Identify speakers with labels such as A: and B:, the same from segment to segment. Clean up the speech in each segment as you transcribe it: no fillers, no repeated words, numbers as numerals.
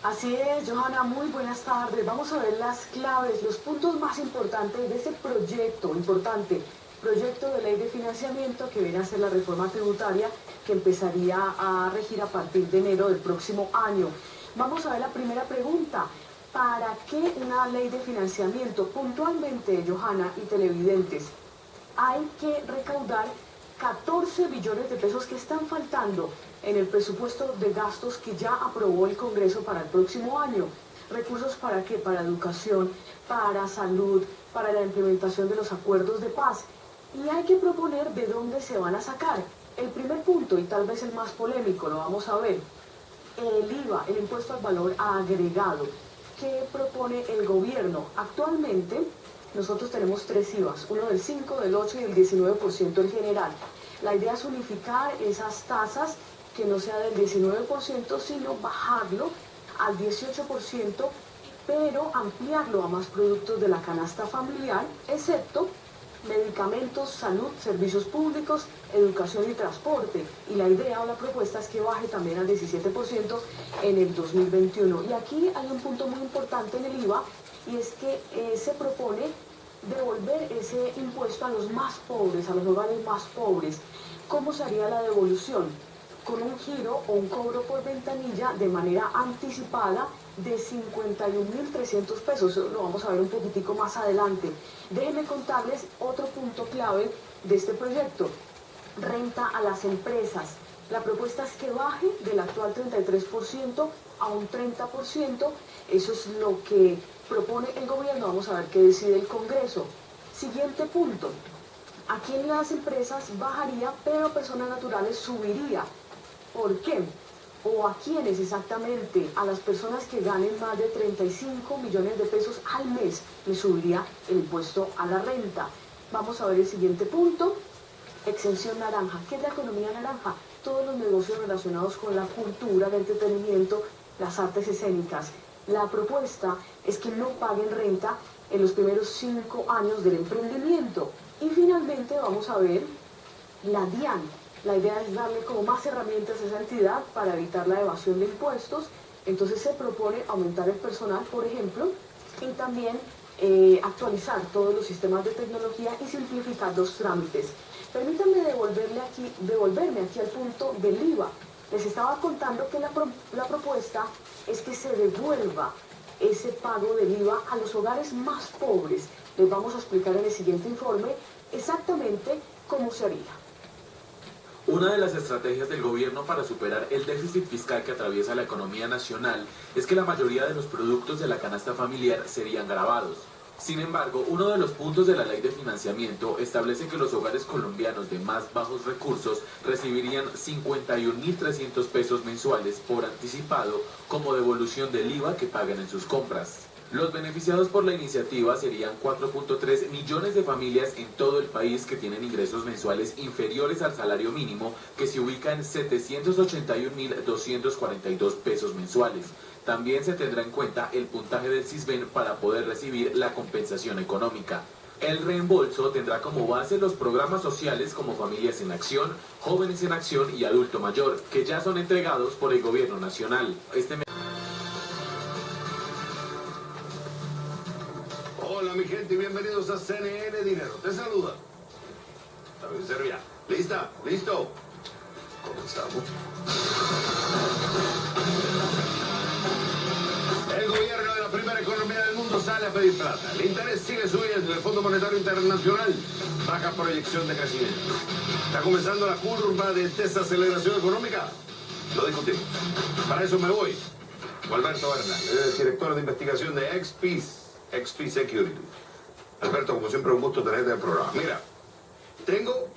A: Así es, Johanna, muy buenas tardes. Vamos a ver las claves, los puntos más importantes de ese proyecto de ley de financiamiento que viene a ser la reforma tributaria que empezaría a regir a partir de enero del próximo año. Vamos a ver la primera pregunta. ¿Para qué una ley de financiamiento? Puntualmente, Johanna y televidentes, hay que recaudar 14 billones de pesos que están faltando en el presupuesto de gastos que ya aprobó el Congreso para el próximo año. ¿Recursos para qué? Para educación, para salud, para la implementación de los acuerdos de paz. Y hay que proponer de dónde se van a sacar. El primer punto, y tal vez el más polémico, lo vamos a ver, el IVA, el impuesto al valor agregado. ¿Qué propone el gobierno? Actualmente nosotros tenemos tres IVAs, uno del 5, del 8 y del 19% en general. La idea es unificar esas tasas, que no sea del 19%, sino bajarlo al 18%, pero ampliarlo a más productos de la canasta familiar, excepto medicamentos, salud, servicios públicos, educación y transporte. Y la idea o la propuesta es que baje también al 17% en el 2021. Y aquí hay un punto muy importante en el IVA, y es que se propone devolver ese impuesto a los más pobres, a los hogares más pobres. ¿Cómo sería la devolución? Con un giro o un cobro por ventanilla de manera anticipada de 51.300 pesos. Eso lo vamos a ver un poquitico más adelante. Déjenme contarles otro punto clave de este proyecto. Renta a las empresas. La propuesta es que baje del actual 33% a un 30%. Eso es lo que propone el gobierno. Vamos a ver qué decide el Congreso. Siguiente punto. Aquí en las empresas bajaría, pero personas naturales subiría. ¿Por qué? ¿O a quiénes exactamente? A las personas que ganen más de 35 millones de pesos al mes les subiría el impuesto a la renta. Vamos a ver el siguiente punto. Exención naranja. ¿Qué es la economía naranja? Todos los negocios relacionados con la cultura, el entretenimiento, las artes escénicas. La propuesta es que no paguen renta en los primeros 5 años del emprendimiento. Y finalmente vamos a ver la DIAN. La idea es darle como más herramientas a esa entidad para evitar la evasión de impuestos. Entonces se propone aumentar el personal, por ejemplo, y también actualizar todos los sistemas de tecnología y simplificar los trámites. Permítanme devolverme aquí al punto del IVA. Les estaba contando que la propuesta es que se devuelva ese pago del IVA a los hogares más pobres. Les vamos a explicar en el siguiente informe exactamente cómo se haría.
B: Una de las estrategias del gobierno para superar el déficit fiscal que atraviesa la economía nacional es que la mayoría de los productos de la canasta familiar serían gravados. Sin embargo, uno de los puntos de la ley de financiamiento establece que los hogares colombianos de más bajos recursos recibirían 51.300 pesos mensuales por anticipado como devolución del IVA que pagan en sus compras. Los beneficiados por la iniciativa serían 4.3 millones de familias en todo el país que tienen ingresos mensuales inferiores al salario mínimo, que se ubica en 781.242 pesos mensuales. También se tendrá en cuenta el puntaje del Sisbén para poder recibir la compensación económica. El reembolso tendrá como base los programas sociales como Familias en Acción, Jóvenes en Acción y Adulto Mayor, que ya son entregados por el gobierno nacional.
C: Hola mi gente y bienvenidos a CNN Dinero. Te saluda David Servia. ¿Lista? ¿Listo? Comenzamos. El gobierno de la primera economía del mundo sale a pedir plata. El interés sigue subiendo. El Fondo Monetario Internacional baja proyección de crecimiento. ¿Está comenzando la curva de desaceleración económica? Lo discutimos. Para eso me voy con Alberto Bernal, director de investigación de XP Security. Alberto, como siempre, un gusto tenerte en el programa. Mira, tengo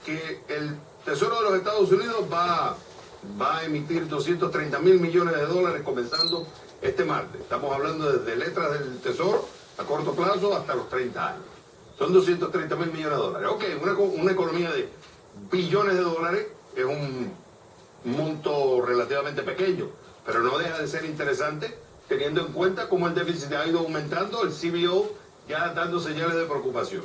C: que el Tesoro de los Estados Unidos va a emitir 230.000 millones de dólares comenzando este martes. Estamos hablando desde letras del Tesoro a corto plazo hasta los 30 años. Son 230.000 millones de dólares. Ok, una economía de billones de dólares es un monto relativamente pequeño, pero no deja de ser interesante teniendo en cuenta cómo el déficit ha ido aumentando, el CBO ya dando señales de preocupación.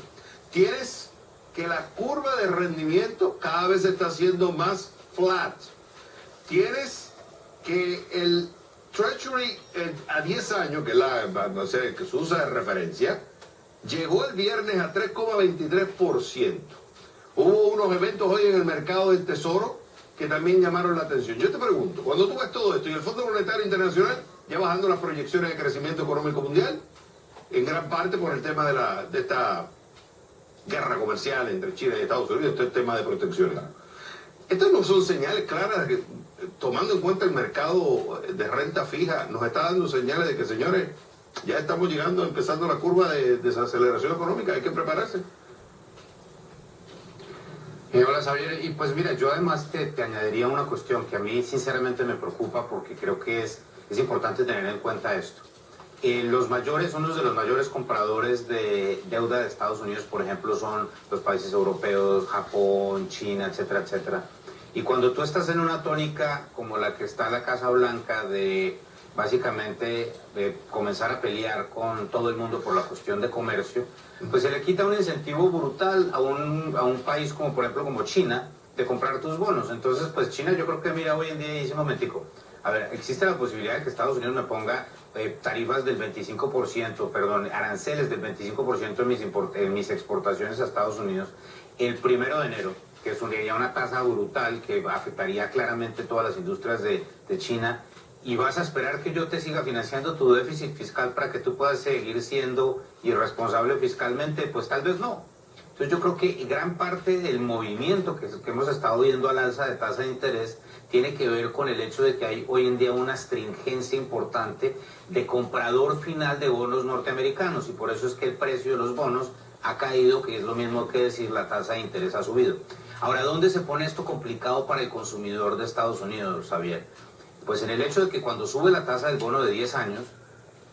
C: Tienes que la curva de rendimiento cada vez está siendo más flat. Tienes que Treasury a 10 años, que, no sé, que se usa de referencia, llegó el viernes a 3,23%. Hubo unos eventos hoy en el mercado del Tesoro que también llamaron la atención. Yo te pregunto, cuando tú ves todo esto y el Fondo Monetario Internacional ya bajando las proyecciones de crecimiento económico mundial, en gran parte por el tema de esta guerra comercial entre China y Estados Unidos, este tema de proteccionismo. Estas no son señales claras de que, tomando en cuenta el mercado de renta fija, nos está dando señales de que, señores, ya estamos llegando, empezando la curva de desaceleración económica, hay que prepararse.
D: Hola Xavier, y pues mira, yo además te añadiría una cuestión que a mí sinceramente me preocupa porque creo que es importante tener en cuenta esto. Uno de los mayores compradores de deuda de Estados Unidos, por ejemplo, son los países europeos, Japón, China, etcétera, etcétera. Y cuando tú estás en una tónica como la que está en la Casa Blanca de básicamente de comenzar a pelear con todo el mundo por la cuestión de comercio, pues se le quita un incentivo brutal a un país como por ejemplo como China de comprar tus bonos. Entonces pues China yo creo que mira hoy en día y dice un momentico, a ver, existe la posibilidad de que Estados Unidos me ponga tarifas del 25%, perdón, aranceles del 25% en mis exportaciones a Estados Unidos el 1 de enero, que sería una tasa brutal que afectaría claramente todas las industrias de China. ¿Y vas a esperar que yo te siga financiando tu déficit fiscal para que tú puedas seguir siendo irresponsable fiscalmente? Pues tal vez no. Entonces yo creo que gran parte del movimiento que hemos estado viendo al alza de tasa de interés tiene que ver con el hecho de que hay hoy en día una astringencia importante de comprador final de bonos norteamericanos y por eso es que el precio de los bonos ha caído, que es lo mismo que decir la tasa de interés ha subido. Ahora, ¿dónde se pone esto complicado para el consumidor de Estados Unidos, Xavier? Pues en el hecho de que cuando sube la tasa del bono de 10 años,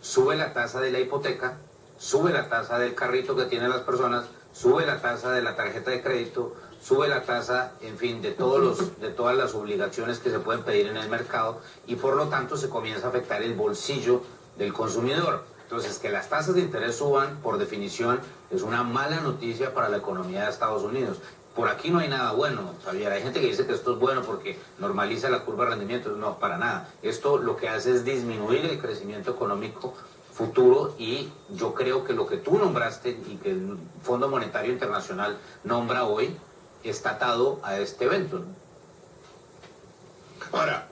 D: sube la tasa de la hipoteca, sube la tasa del carrito que tienen las personas, sube la tasa de la tarjeta de crédito, sube la tasa, en fin, de todas las obligaciones que se pueden pedir en el mercado y por lo tanto se comienza a afectar el bolsillo del consumidor. Entonces, que las tasas de interés suban, por definición, es una mala noticia para la economía de Estados Unidos. Por aquí no hay nada bueno, Xavier. Hay gente que dice que esto es bueno porque normaliza la curva de rendimientos. No, para nada. Esto lo que hace es disminuir el crecimiento económico futuro y yo creo que lo que tú nombraste y que el Fondo Monetario Internacional nombra hoy está atado a este evento, ¿no?
C: Ahora,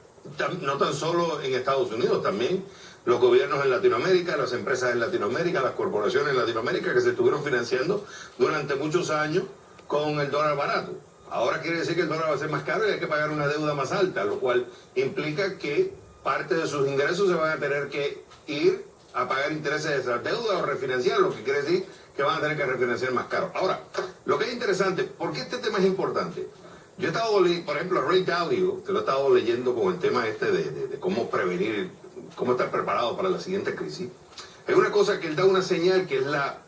C: no tan solo en Estados Unidos, también los gobiernos en Latinoamérica, las empresas en Latinoamérica, las corporaciones en Latinoamérica que se estuvieron financiando durante muchos años con el dólar barato. Ahora quiere decir que el dólar va a ser más caro y hay que pagar una deuda más alta, lo cual implica que parte de sus ingresos se van a tener que ir a pagar intereses de esa deuda o refinanciar, lo que quiere decir que van a tener que refinanciar más caro. Ahora, lo que es interesante, ¿por qué este tema es importante? Yo he estado, por ejemplo, Ray Dalio, que lo he estado leyendo con el tema este de cómo prevenir, cómo estar preparado para la siguiente crisis. Hay una cosa que él da una señal que es la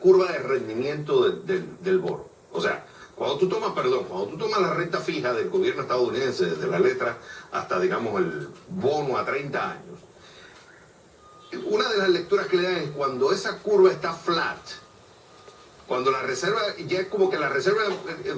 C: curva de rendimiento del bono. O sea, cuando tú tomas la renta fija del gobierno estadounidense, desde la letra hasta, digamos, el bono a 30 años, una de las lecturas que le dan es cuando esa curva está flat, cuando la reserva, ya es como que la Reserva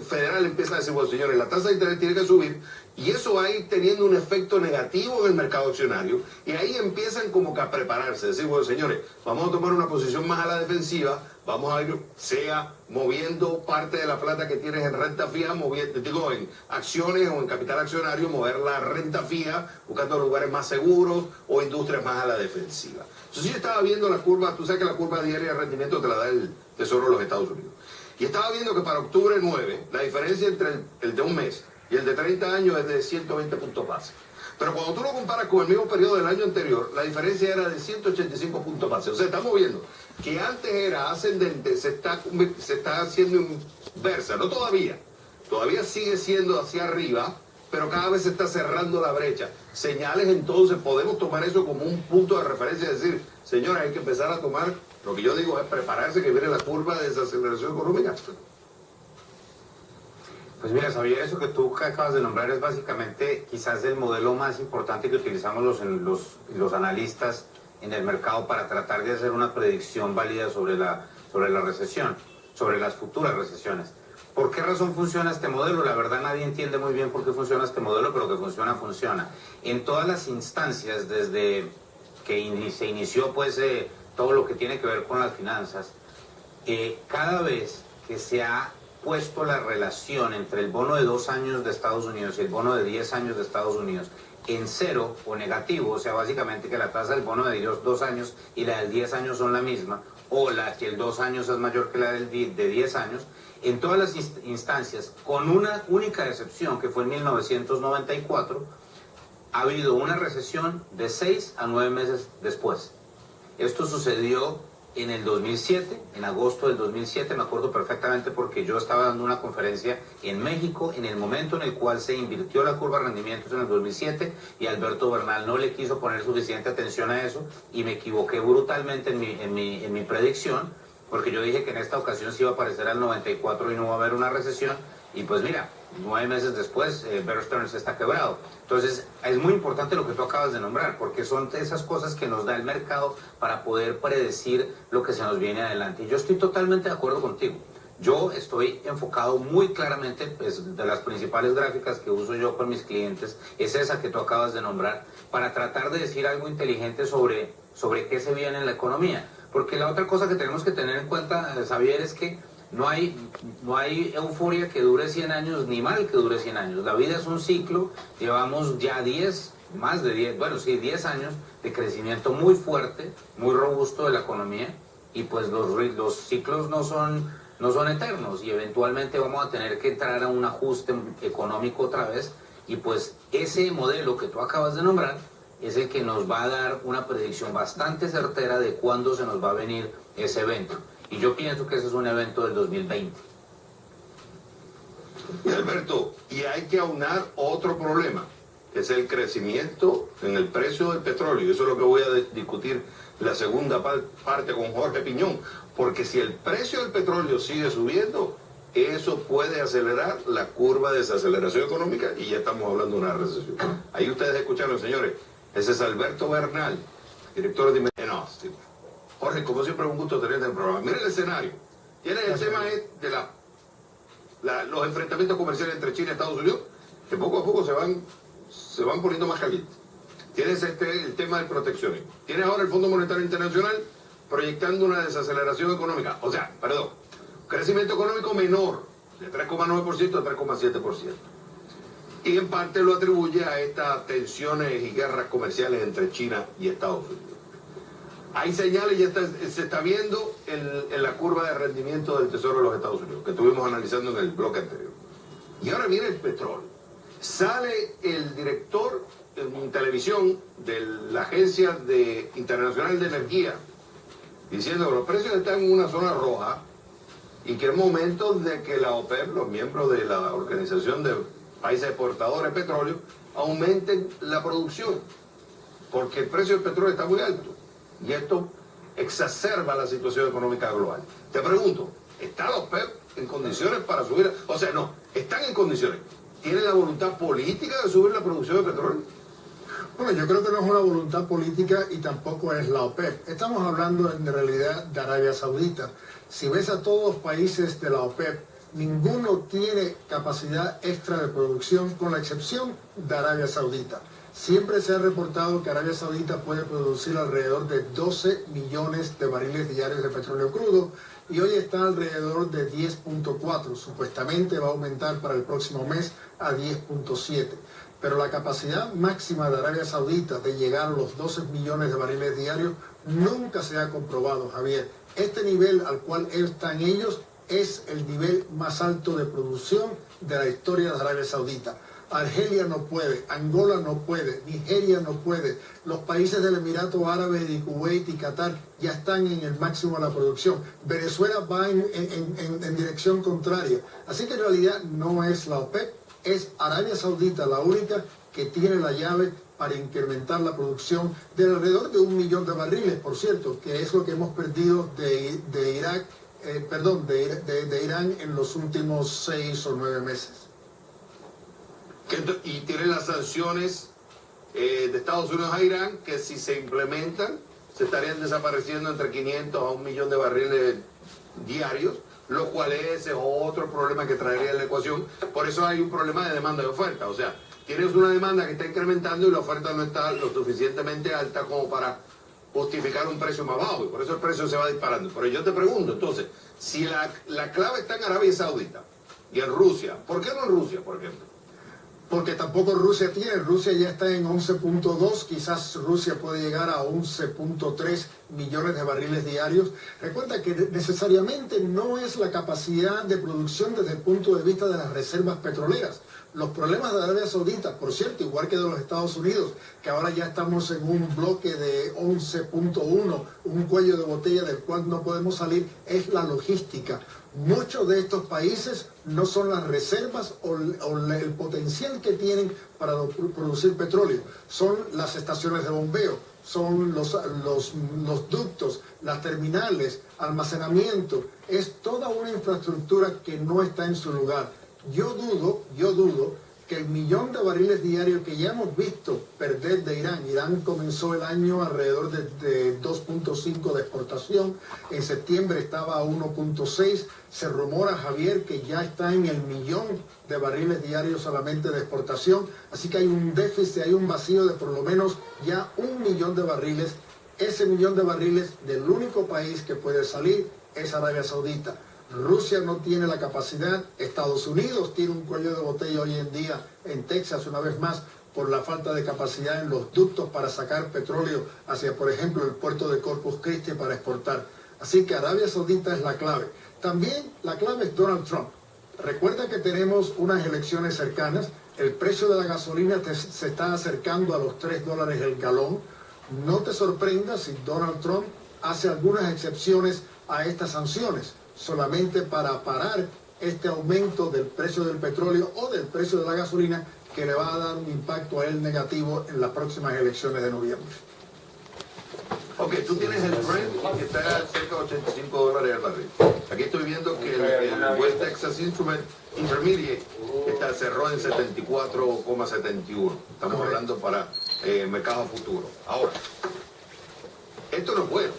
C: Federal empieza a decir, bueno, señores, la tasa de interés tiene que subir, y eso va a ir teniendo un efecto negativo en el mercado accionario, y ahí empiezan como que a prepararse, decir, bueno, señores, vamos a tomar una posición más a la defensiva, vamos a ir, sea moviendo parte de la plata que tienes en renta fija, en acciones o en capital accionario, mover la renta fija, buscando lugares más seguros o industrias más a la defensiva. Entonces yo estaba viendo la curva, tú sabes que la curva diaria de rendimiento te la da el Tesoro de los Estados Unidos. Y estaba viendo que para octubre 9, la diferencia entre el de un mes y el de 30 años es de 120 puntos base. Pero cuando tú lo comparas con el mismo periodo del año anterior, la diferencia era de 185 puntos base. O sea, estamos viendo que antes era ascendente, se está haciendo inversa, no todavía sigue siendo hacia arriba, pero cada vez se está cerrando la brecha. Señales, entonces, podemos tomar eso como un punto de referencia, es decir, señores, hay que empezar a tomar, lo que yo digo es prepararse que viene la curva de desaceleración económica.
D: Pues mira, Xavier, eso que tú acabas de nombrar es básicamente quizás el modelo más importante que utilizamos los analistas en el mercado para tratar de hacer una predicción válida sobre la recesión, sobre las futuras recesiones. ¿Por qué razón funciona este modelo? La verdad nadie entiende muy bien por qué funciona este modelo, pero que funciona, funciona. En todas las instancias, desde que se inició pues todo lo que tiene que ver con las finanzas, cada vez que se ha puesto la relación entre el bono de 2 años de Estados Unidos y el bono de 10 años de Estados Unidos en cero o negativo, o sea, básicamente que la tasa del bono de 2 años y la del 10 años son la misma, o que el 2 años es mayor que la de 10 años, en todas las instancias, con una única excepción que fue en 1994, ha habido una recesión de 6 a 9 meses después. Esto sucedió en el 2007, en agosto del 2007, me acuerdo perfectamente porque yo estaba dando una conferencia en México en el momento en el cual se invirtió la curva de rendimientos en el 2007 y Alberto Bernal no le quiso poner suficiente atención a eso y me equivoqué brutalmente en mi predicción, porque yo dije que en esta ocasión se iba a aparecer al 94 y no va a haber una recesión, y pues mira, 9 meses después Bear Stearns está quebrado. Entonces es muy importante lo que tú acabas de nombrar, porque son esas cosas que nos da el mercado para poder predecir lo que se nos viene adelante. Y yo estoy totalmente de acuerdo contigo. Yo estoy enfocado muy claramente, pues, de las principales gráficas que uso yo con mis clientes, es esa que tú acabas de nombrar, para tratar de decir algo inteligente sobre qué se viene en la economía. Porque la otra cosa que tenemos que tener en cuenta, Xavier, es que no hay euforia que dure 100 años, ni mal que dure 100 años. La vida es un ciclo, llevamos ya 10 años de crecimiento muy fuerte, muy robusto de la economía, y pues los ciclos no son eternos, y eventualmente vamos a tener que entrar a un ajuste económico otra vez, y pues ese modelo que tú acabas de nombrar es el que nos va a dar una predicción bastante certera de cuándo se nos va a venir ese evento. Y yo pienso que ese es un evento del 2020.
C: Y Alberto, y hay que aunar otro problema, que es el crecimiento en el precio del petróleo. Y eso es lo que voy a discutir la segunda parte con Jorge Piñón. Porque si el precio del petróleo sigue subiendo, eso puede acelerar la curva de desaceleración económica y ya estamos hablando de una recesión. Ahí ustedes escucharon, señores. Ese es Alberto Bernal, director de en Austin. Jorge, como siempre, un gusto tenerte en el programa. Mira el escenario. Tienes el tema de los enfrentamientos comerciales entre China y Estados Unidos, que poco a poco se van poniendo más calientes. Tienes el tema del proteccionismo. Tienes ahora el Fondo Monetario Internacional proyectando una desaceleración económica. O sea, perdón, crecimiento económico menor, de 3,9% a 3,7%. Y en parte lo atribuye a estas tensiones y guerras comerciales entre China y Estados Unidos. Hay señales, ya se está viendo en la curva de rendimiento del Tesoro de los Estados Unidos, que estuvimos analizando en el bloque anterior. Y ahora viene el petróleo. Sale el director en televisión de la Agencia Internacional de Energía diciendo que los precios están en una zona roja y que es momento de que la OPEP, los miembros de la Organización de Países Exportadores de Petróleo, aumenten la producción, porque el precio del petróleo está muy alto. Y esto exacerba la situación económica global. Te pregunto, ¿está la OPEP en condiciones para subir? O sea, no, están en condiciones. ¿Tienen la voluntad política de subir la producción de petróleo?
E: Bueno, yo creo que no es una voluntad política y tampoco es la OPEP. Estamos hablando en realidad de Arabia Saudita. Si ves a todos los países de la OPEP, ninguno tiene capacidad extra de producción, con la excepción de Arabia Saudita. Siempre se ha reportado que Arabia Saudita puede producir alrededor de 12 millones de barriles diarios de petróleo crudo y hoy está alrededor de 10.4. Supuestamente va a aumentar para el próximo mes a 10.7. Pero la capacidad máxima de Arabia Saudita de llegar a los 12 millones de barriles diarios nunca se ha comprobado, Javier. Este nivel al cual están ellos es el nivel más alto de producción de la historia de Arabia Saudita. Argelia no puede, Angola no puede, Nigeria no puede. Los países del Emirato Árabe, de Kuwait y Qatar ya están en el máximo de la producción. Venezuela va en dirección contraria. Así que en realidad no es la OPEP, es Arabia Saudita la única que tiene la llave para incrementar la producción de alrededor de 1 millón de barriles, por cierto, que es lo que hemos perdido de Irán en los últimos 6 o 9 meses.
C: Y tienen las sanciones de Estados Unidos a Irán, que si se implementan, se estarían desapareciendo entre 500 a 1 millón de barriles diarios, lo cual es otro problema que traería en la ecuación. Por eso hay un problema de demanda y oferta. O sea, tienes una demanda que está incrementando y la oferta no está lo suficientemente alta como para justificar un precio más bajo, y por eso el precio se va disparando. Pero yo te pregunto, entonces, si la clave está en Arabia Saudita y en Rusia, ¿por qué no en Rusia, por ejemplo?
E: Porque tampoco Rusia tiene. Rusia ya está en 11.2, quizás Rusia puede llegar a 11.3 millones de barriles diarios. Recuerda que necesariamente no es la capacidad de producción desde el punto de vista de las reservas petroleras. Los problemas de Arabia Saudita, por cierto, igual que de los Estados Unidos, que ahora ya estamos en un bloque de 11.1, un cuello de botella del cual no podemos salir, es la logística. Muchos de estos países no son las reservas o el potencial que tienen para producir petróleo. Son las estaciones de bombeo, son los ductos, las terminales, almacenamiento. Es toda una infraestructura que no está en su lugar. Yo dudo que el millón de barriles diarios que ya hemos visto perder de Irán comenzó el año alrededor de 2.5 de exportación, en septiembre estaba a 1.6, se rumora, Javier, que ya está en el millón de barriles diarios solamente de exportación, así que hay un déficit, hay un vacío de por lo menos ya 1 millón de barriles. Ese millón de barriles del único país que puede salir es Arabia Saudita. Rusia no tiene la capacidad, Estados Unidos tiene un cuello de botella hoy en día en Texas, una vez más, por la falta de capacidad en los ductos para sacar petróleo hacia, por ejemplo, el puerto de Corpus Christi para exportar. Así que Arabia Saudita es la clave. También la clave es Donald Trump. Recuerda que tenemos unas elecciones cercanas, el precio de la gasolina se está acercando a los $3 el galón. No te sorprendas si Donald Trump hace algunas excepciones a estas sanciones, solamente para parar este aumento del precio del petróleo o del precio de la gasolina que le va a dar un impacto a él negativo en las próximas elecciones de noviembre.
C: Ok, tú tienes el Brent que está cerca de $85 al barril. Aquí estoy viendo que el West Texas Intermediate cerró en 74,71. Estamos hablando para mercado futuro. Ahora, esto no es bueno,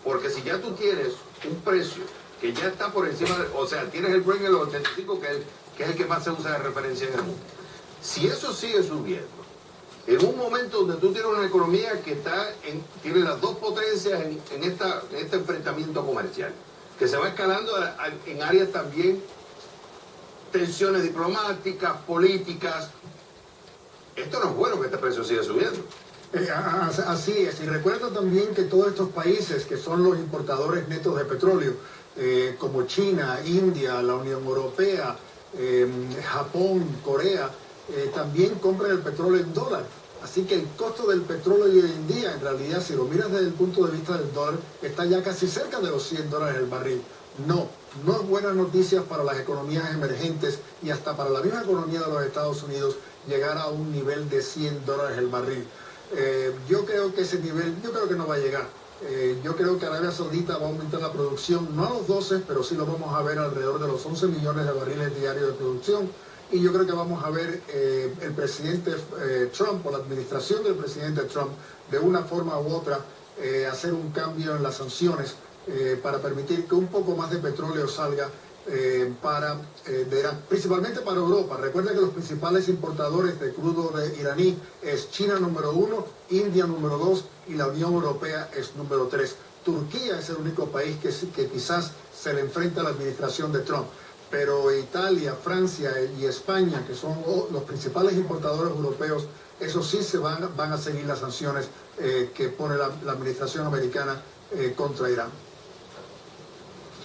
C: porque si ya tú tienes un precio que ya está por encima, o sea, tienes el Brent en los 85, que es el que más se usa de referencia en el mundo. Si eso sigue subiendo, en un momento donde tú tienes una economía que tiene las dos potencias en este enfrentamiento comercial, que se va escalando en áreas también, tensiones diplomáticas, políticas, esto no es bueno que este precio siga subiendo.
E: Así es, y recuerda también que todos estos países que son los importadores netos de petróleo, como China, India, la Unión Europea, Japón, Corea, también compran el petróleo en dólar. Así que el costo del petróleo hoy en día, en realidad, si lo miras desde el punto de vista del dólar, está ya casi cerca de los $100 el barril. No es buena noticia para las economías emergentes y hasta para la misma economía de los Estados Unidos llegar a un nivel de $100 el barril. Yo creo que ese nivel, no va a llegar. Yo creo que Arabia Saudita va a aumentar la producción, no a los 12, pero sí lo vamos a ver alrededor de los 11 millones de barriles diarios de producción. Y yo creo que vamos a ver el presidente Trump, o la administración del presidente Trump, de una forma u otra, hacer un cambio en las sanciones para permitir que un poco más de petróleo salga de Irán, principalmente para Europa. Recuerda que los principales importadores de crudo iraní es China número 1, India número 2 y la Unión Europea es número 3. Turquía es el único país que quizás se le enfrenta a la administración de Trump. Pero Italia, Francia y España, que son los principales importadores europeos, esos sí van a seguir las sanciones que pone la administración americana contra Irán.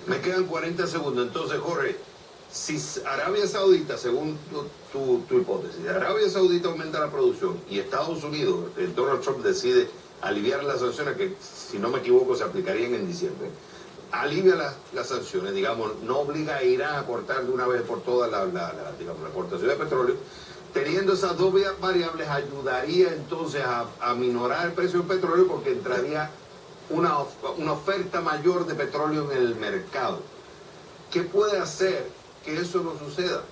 C: Me quedan 40 segundos. Entonces, Jorge, si Arabia Saudita, según tu hipótesis, Arabia Saudita aumenta la producción y Estados Unidos, Donald Trump decide aliviar las sanciones que, si no me equivoco, se aplicarían en diciembre, alivia las sanciones, digamos, no obliga a Irán a cortar de una vez por todas la exportación de petróleo, teniendo esas dos variables ayudaría entonces a minorar el precio del petróleo porque entraría una oferta mayor de petróleo en el mercado. ¿Qué puede hacer que eso no suceda?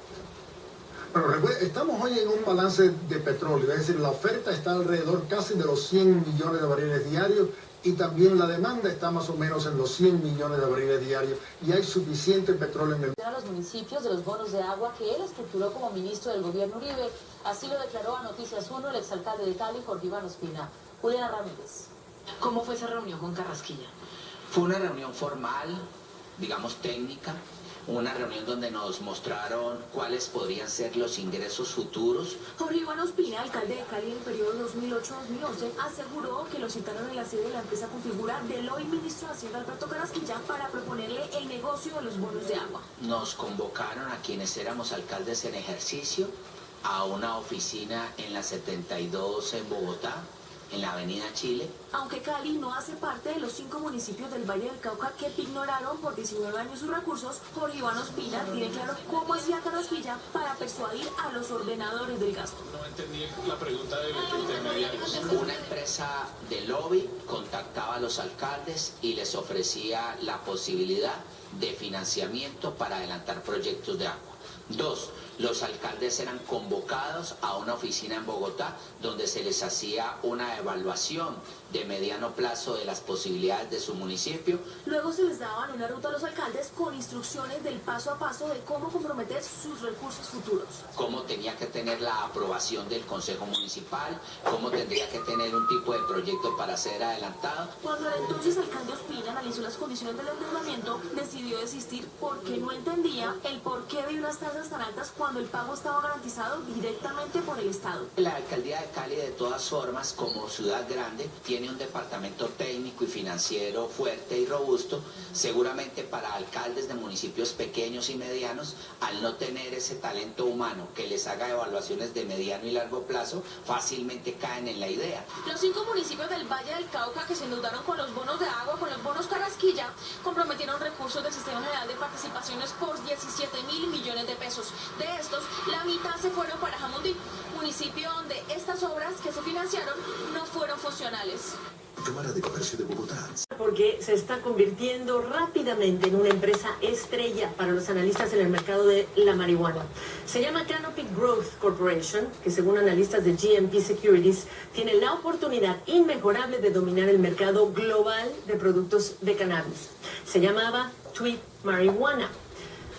E: Bueno, recuerden, estamos hoy en un balance de petróleo, es decir, la oferta está alrededor casi de los 100 millones de barriles diarios y también la demanda está más o menos en los 100 millones de barriles diarios y hay suficiente petróleo en el
F: A los municipios de los bonos de agua que él estructuró como ministro del gobierno Uribe. Así lo declaró a Noticias 1 el exalcalde de Cali, Jorge Iván Ospina. Juliana Ramírez.
G: ¿Cómo fue esa reunión con Carrasquilla?
H: Fue una reunión formal, digamos técnica, una reunión donde nos mostraron cuáles podrían ser los ingresos futuros.
I: Jorge Iván Ospina, alcalde de Cali en el periodo 2008-2011, aseguró que lo citaron en la sede de la empresa Configura del hoy ministro de Hacienda Alberto Carrasquilla para proponerle el negocio de los bonos de agua.
H: Nos convocaron a quienes éramos alcaldes en ejercicio a una oficina en la 72 en Bogotá, en la avenida Chile.
I: Aunque Cali no hace parte de los 5 municipios del Valle del Cauca que ignoraron por 19 años sus recursos, Jorge Iván Ospina tiene claro cómo hacía Carrasquilla para persuadir a los ordenadores del gasto.
J: No entendí la pregunta del intermediario.
H: Una empresa de lobby contactaba a los alcaldes y les ofrecía la posibilidad de financiamiento para adelantar proyectos de agua. 2. Los alcaldes eran convocados a una oficina en Bogotá donde se les hacía una evaluación de mediano plazo de las posibilidades de su municipio.
I: Luego se les daban una ruta a los alcaldes con instrucciones del paso a paso de cómo comprometer sus recursos futuros.
H: Cómo tenía que tener la aprobación del Consejo Municipal, cómo tendría que tener un tipo de proyecto para ser adelantado.
I: Cuando el entonces alcalde Ospina analizó las condiciones del endeudamiento, decidió desistir porque no entendía el porqué de unas tasas tan altas cuando el pago estaba garantizado directamente por el Estado.
H: La alcaldía de Cali, de todas formas, como ciudad grande, tiene un departamento técnico y financiero fuerte y robusto. Seguramente para alcaldes de municipios pequeños y medianos, al no tener ese talento humano que les haga evaluaciones de mediano y largo plazo, fácilmente caen en la idea.
I: Los 5 municipios del Valle del Cauca que se endeudaron con los bonos de agua, con los bonos Carrasquilla, comprometieron recursos del Sistema General de Participaciones por 17.000 millones de pesos. De estos, la mitad se fueron para Jamundí, municipio donde estas obras que se financiaron no fueron funcionales.
K: Cámara de Comercio de Bogotá.
L: Porque se está convirtiendo rápidamente en una empresa estrella para los analistas en el mercado de la marihuana. Se llama Canopy Growth Corporation, que según analistas de GMP Securities, tiene la oportunidad inmejorable de dominar el mercado global de productos de cannabis. Se llamaba Tweed Marijuana.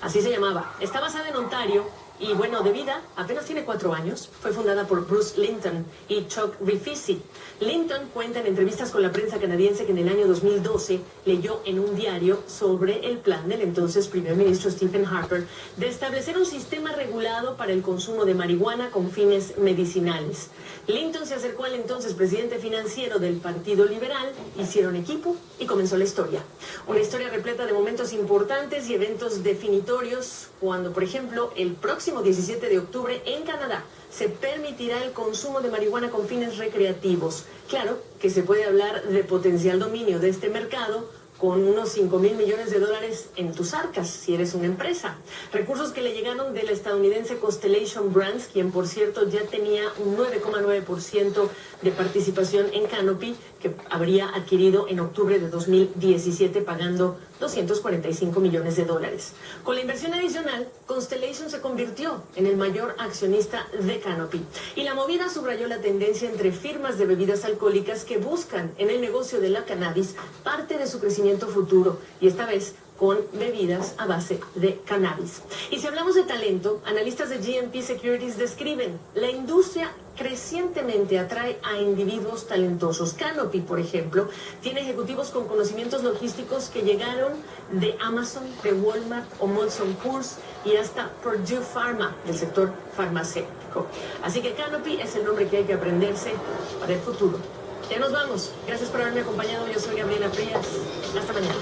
L: Así se llamaba. Está basada en Ontario y, bueno, de vida apenas tiene 4 años. Fue fundada por Bruce Linton y Chuck Rifisi. Linton cuenta en entrevistas con la prensa canadiense que en el año 2012 leyó en un diario sobre el plan del entonces primer ministro Stephen Harper de establecer un sistema regulado para el consumo de marihuana con fines medicinales. Linton se acercó al entonces presidente financiero del Partido Liberal, hicieron equipo y comenzó la historia. Una historia repleta de momentos importantes y eventos definitorios cuando, por ejemplo, el próximo 17 de octubre en Canadá se permitirá el consumo de marihuana con fines recreativos. Claro que se puede hablar de potencial dominio de este mercado con unos 5.000 millones de dólares en tus arcas, si eres una empresa. Recursos que le llegaron del estadounidense Constellation Brands, quien por cierto ya tenía un 9,9% de participación en Canopy, que habría adquirido en octubre de 2017 pagando 245 millones de dólares. Con la inversión adicional, Constellation se convirtió en el mayor accionista de Canopy. Y la movida subrayó la tendencia entre firmas de bebidas alcohólicas que buscan en el negocio de la cannabis parte de su crecimiento futuro, y esta vez con bebidas a base de cannabis. Y si hablamos de talento, analistas de GMP Securities describen la industria crecientemente atrae a individuos talentosos. Canopy, por ejemplo, tiene ejecutivos con conocimientos logísticos que llegaron de Amazon, de Walmart o Molson Coors y hasta Purdue Pharma, del sector farmacéutico. Así que Canopy es el nombre que hay que aprenderse para el futuro. Ya nos vamos. Gracias por haberme acompañado. Yo soy Gabriela Frías. Hasta mañana.